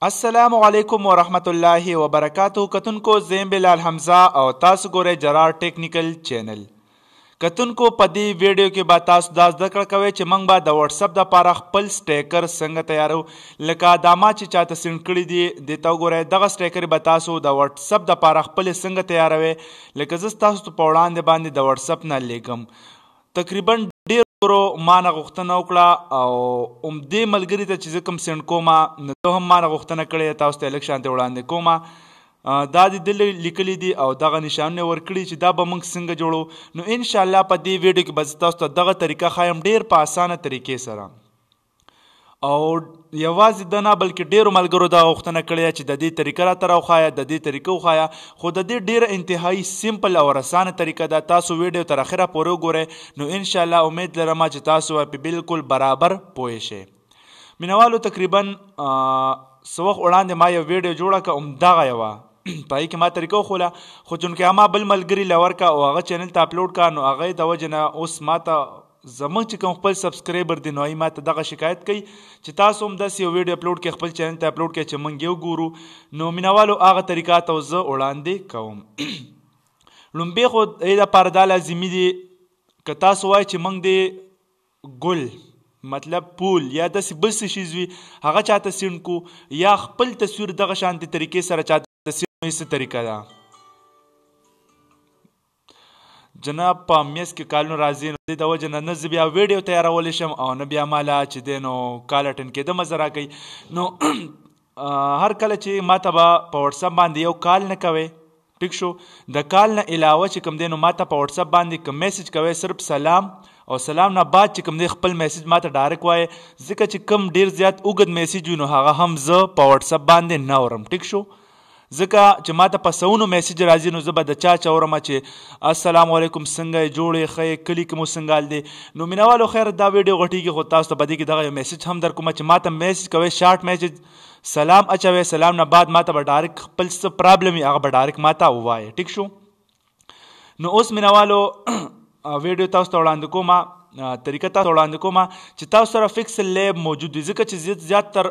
السلام علیکم ورحمت الله وبرکاتہ. کتونکو زیم بلال حمزه او تاسو ګورئ جرار ټیکنیکل چینل. کتونکو په دې ویډیو کې به تاسو دا زده کړه کوئ چې موږ به د واتساپ دپاره خپل سټیکر څنګه تیارو. لکه دا ما چې چاته سینډ کړي دي دې ته وګورئ. دغه سټیکر به تاسو د واتساپ دپاره خپلې څنګه تیاروئ. لکه زه ستاسو په وړاندې باندې د واتساپ نه لیږم. تقریبا ډېر ما نه غوښتنه وکړه او همدې ملګري ته چې زه کوم سینډ کومه نو ده هم ما نه غوښتنه کړې تاسو ته لږ شانتې وړاندې کومه. دا دې دلته لیکلي دي او دغه نشانونه ورکړي چې دا به موږ څنګه جوړو. نو انشاءالله په دې ویډیو کې به زه تاسو ته دغه طریقه ښایم ډېر په اسانه طریقې سره. او یوازې ده نه بلکې ډېرو ملګرو دا غوښتنه کړې چې د دې طریقه راته راوښایه د دې طریقه وښایه. خو د دې ډېره انتهایي سمپل او اسانه طریقه ده. تاسو ویډیو تر اخره پورې وګورئ. نو انشاءالله امید لرم چې تاسو به بالکل برابر پوه شئ. مینوالو تقریبا څه وخت وړاندې ما یو ویډیو جوړه کړه همدغه یوه په هغې کې ما طریقه وښوله. خو چونکې ما بل ملګري له ورکړه او هغه چینل ته اپلوډ کړه نو هغې د وجې نه اوس ما ته زموږ چې کوم خپل سبسکرایبر دی نو هغوی ما ته دغه شکایت کوي چې تاسو هم داسې یو ویډیو اپلوډ کړئ خپل چینل ته اپلوډ کړئ چې موږ یې وګورو. نو مینوالو هغه طریقه ته زه وړاندې کوم. لومبې خو دې دپاره دا لازمي دي که تاسو وایئ چې موږ دې ګل مطلب پول یا داسې بل څه شیز وي هغه چاته سینډ کړو یا خپل تصویر دغه شانتې طریقې سره چاته سینډ کړو څه طریقه ده. جناب په میز کې کالونه راځي نو دې د وجې نه زه بیا ویډیو تیارولی شم او نه بیا ماله چې دی نو کال اټینډ کېده مزه راکوي. نو هر کله چې ما ته به په واتساپ باندې یو کال نه کوئ ټیک شو. د کال نه علاوه چې کوم دی نو ما ته په واتساپ باندې کوم میسج کوئ صرف سلام او سلام نه بعد چې کوم دی خپل میسج ما ته ډایرکټ وایي. ځکه چې کوم ډېر زیات اوږد میسج وي نو هغه هم زه په واتساپ باندې نه اورم ټیک شو. ځکه چې ما ته په سوونو میسج راځي نو زه به د چا اورم چې السلام علیکم څنګه یې جوړ یې ښه یې کلي کې مو څنګه حال دی. نو مینوالو خیر دا ویډیو غټېږي خو تاسو ته په دې کې دغه یو میسج هم در کومه چې ما ته میسج کوئ شارټ میسج سلام اچوئ. سلام نه بعد ما ته به ډایرکټ خپل څه پرابلم وي هغه به ډایرکټ ما ته ووایه ټیک شو. نو اوس مینوالو ویډیو تاسو ته وړاندې کومه طریقه تاسو وړاندې کومه چې تاسو سره فکسل لیب موجود وي. ځکه چې زیاتر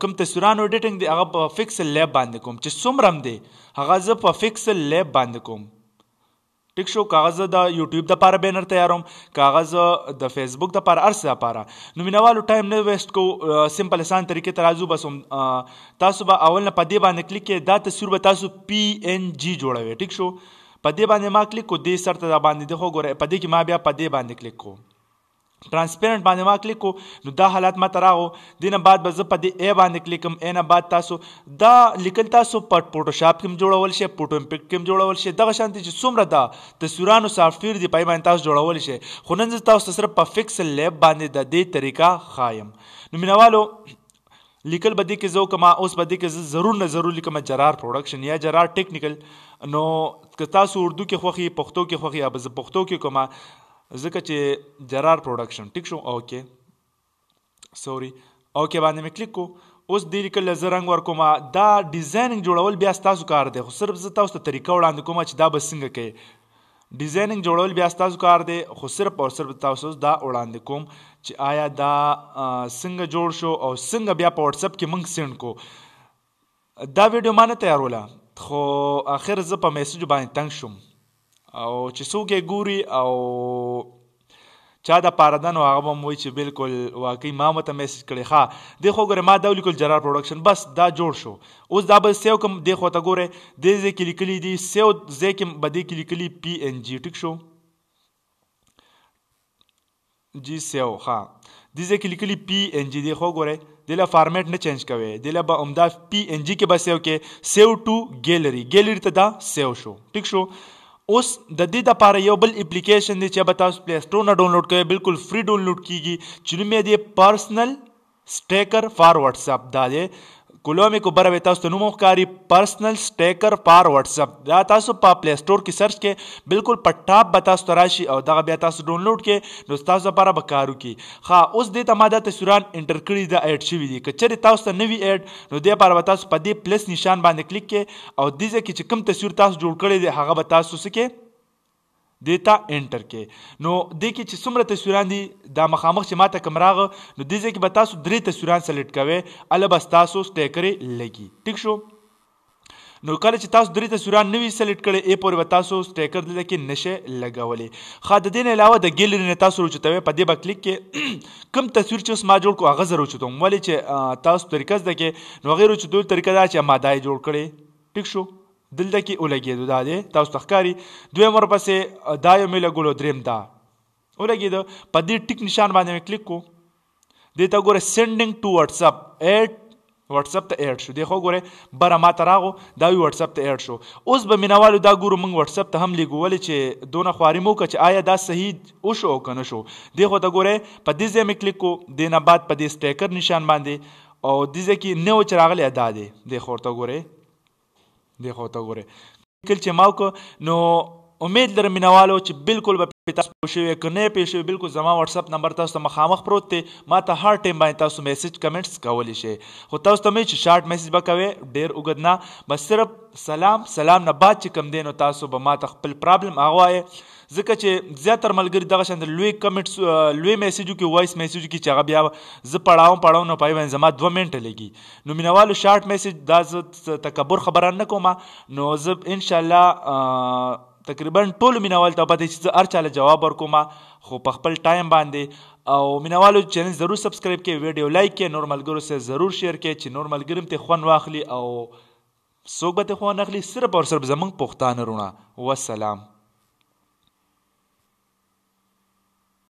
کوم تصویرانو ایډیټنګ دی هغه په فکسل لیب باندې کوم چې څومره هم دی هغه زه په فکسل لیب باندې کوم ټیک شو. که هغه زه د یوټیوب دپاره بینر تیاروم که هغه زه د فیسبوک دپاره هر څه دپاره. نو مینوالو ټایم نه ویسټ کوو سمپل اسان طریقې ته راځو. بس تاسو به اول نه په دې باندې کلیک کړئ. دا تصویر به تاسو PNG جوړوئ ټیک شو. په دې باندې ما کلیک کو دې سر ته دا باندې دی خو ګورئ په دې کې ما بیا په دې باندې کلیک کو ټرانسپیرنټ باندې ما کلیک کو نو دا حالات ما ته راغو. دې نه بعد به زه په دې A باندې کلیک کوم. A نه بعد تاسو دا لیکل تاسو په فوټوشاپ کې هم جوړول شئ فوټو امپیکټ کې هم جوړول شئ. دغه شانتې چې څومره دا تصویرانو سافټویر دی په هغې باندې تاسو جوړولی شئ. خو نن زه تاسو ته صرف په فکسل لیب باندې د دې طریقه ښایم. نو مینوالو لیکل به دې کې زه وکړم. اوس به دې کې زه ضرور نه ضرور لیکم جرار پروډکشن یا جرار ټیکنیکل. نو که تاسو اردو کې خوښي پښتو کې خوښي یا به زه پښتو کې کومه ځکه چې جرار پروډکشن ټیک شو. اوکې سوري اوکې باندې مې کلیک کو. اوس دې لیکل زه رنګ ورکوم. دا ډیزایننګ جوړول بیا ستاسو کار دی خو صرف زه تاسو ته طریقه وړاندې کوم چې دا به څنګه کوئ. ډیزایننګ جوړول بیا ستاسو کار دی خو صرف او صرف تاسو دا وړاندې کوم چې آیا دا څنګه جوړ شو او څنګه بیا په واتساپ کې موږ سینډ کو. دا ویډیو ما نه تیاروله خو آخر زه په میسجو باندې تنګ شوم او چې څوک یې ګوري او چا دپاره ده نو هغه به م وایي چې بالکل واقعي ما ورته میسج کړی. ښه دې خو ګورئ ما دا ولیکل جرار پروډکشن بس دا جوړ شو. اوس دا به سیو کوم دې خوا ته ګورئ دې ځای کې لیکلي دي سیو ځای کې به دې کې لیکلي PNG ټیک شو جی سیو. ښه دې ځای کې لیکلي PNG دې خو ګورئ دې له فارمیټ نه چینج کوئ. دې له به همدا PNG کې به سیو کې سیو ټو ګیلري ته دا سیو شو ټیک شو. اوس د دې دپاره یو بل اپلیکیشن دی چې به تاسو پلی سټور نه ډاونلوډ کوئ بالکل فری ډاونلوډ کیږي چې نوم یې دی پرسنل سټیکر فار واتساپ. دا دی کولو مې کو بره به تاسو ته نوم ښکاري پرسنل سټیکر فار واتساپ. دا تاسو په پلی سټور کې سرچ کې بالکل په ټاپ به تاسو ته راشي او دغه بیا تاسو ډاونلوډ کې نو ستاسو لپاره به کار وکړي. ښه اوس دې ته ما دا تصویران انټر کړي دا ایډ شوي دي. که چېرې تاسو ته نه وي ایډ نو دې لپاره به تاسو په دې پلس نشان باندې کلیک کې او دې ځای کې چې کوم تصویر تاسو جوړ کړی دی هغه به تاسو څه کې دیتا انټر کې. نو دې کې چې څومره تصویران دي دا مخامخ چې ماته کوم راغه نو دې ځای کې به تاسو 3 تصویران سلیکټ کوئ هله بس تاسو سټیکر لګي. ټیک شو. نو کله چې تاسو 3 تصویران نوي سلیکټ کړئ ای پورې به تاسو سټیکر دلته کې نشئ لګولی. ښه د دې نه علاوه د ګیلري نه تاسو راوچتوئ په دې به کلیک کې کوم تصویر چې اوس ما جوړ کړو هغه زه راوچتوم ولې چې تاسو طریقه زده کې نو هغې راوچتولو طریقه دا چې ما دا یې جوړ کړې. ټیک شو. دلته کې ولګېدو دا دی تاسو ته ښکاري. دویم ورپسې دا یو مې لګولو دریم دا ولګېده. په دې ټیک نشان باندې مې کلیک کړو دې ته ګوره سینډینګ ټو واتساپ ایډ واتساپ ته ایډ شو. دی خو ګوره بره ماته راغو دا وی واتساپ ته ایډ شو. اوس به مینوالو دا ګورو موږ واتساپ ته هم لیږو ولې چې دونه خواري مو وکړه چې آیا دا صحیح وشو او که نه شو. دی خو ته ګورئ په دې ځای مې کلیک کړو دې نه بعد په دې سټیکر نشان باندې او دې ځای کې نوی چې راغلی دا دی. دی خو ورته ګورئ دی خو ورته ګورئ کل چې ما وکړه نو امید لرم مینوالو چې بالکل به تاسو پوه شوي که نه یې پوه شوي بالکل زما واتساپ نمبر تاسو ته مخامخ پروت دی. ما ته هر ټایم باندې تاسو میسج کمنټس کولی شئ خو تاسو ته مې چې شارټ میسج به کوئ ډېر اوږد نه بس صرف سلام نه بعد چې کوم دی نو تاسو به ما ته خپل پرابلم هغه وایئ ځکه چې زیاتره ملګري دغه شان د لوی کمنټس لوی میسیجو کې وایس میسیجو کې چې هغه بیا زه پړاوم نو پای باندې زما 2 منټه لګي. نو مینوالو شارټ میسیج دا زه تکبر خبره نه کوم نو زه انشاءالله تقریبا ټولو مینوالو ته پته چې زه هر چاله جواب ورکوم خو په خپل ټایم باندې او مینوالو چینل ضرور سبسکرایب کړئ ویډیو لایک کړئ نور ملګرو سره ضرور شیر کړئ چې نور ملګري هم ترې خوند واخلي او څوک به ترې خوند اخلي صرف او صرف زموږ پښتانه وروڼه. والسلام.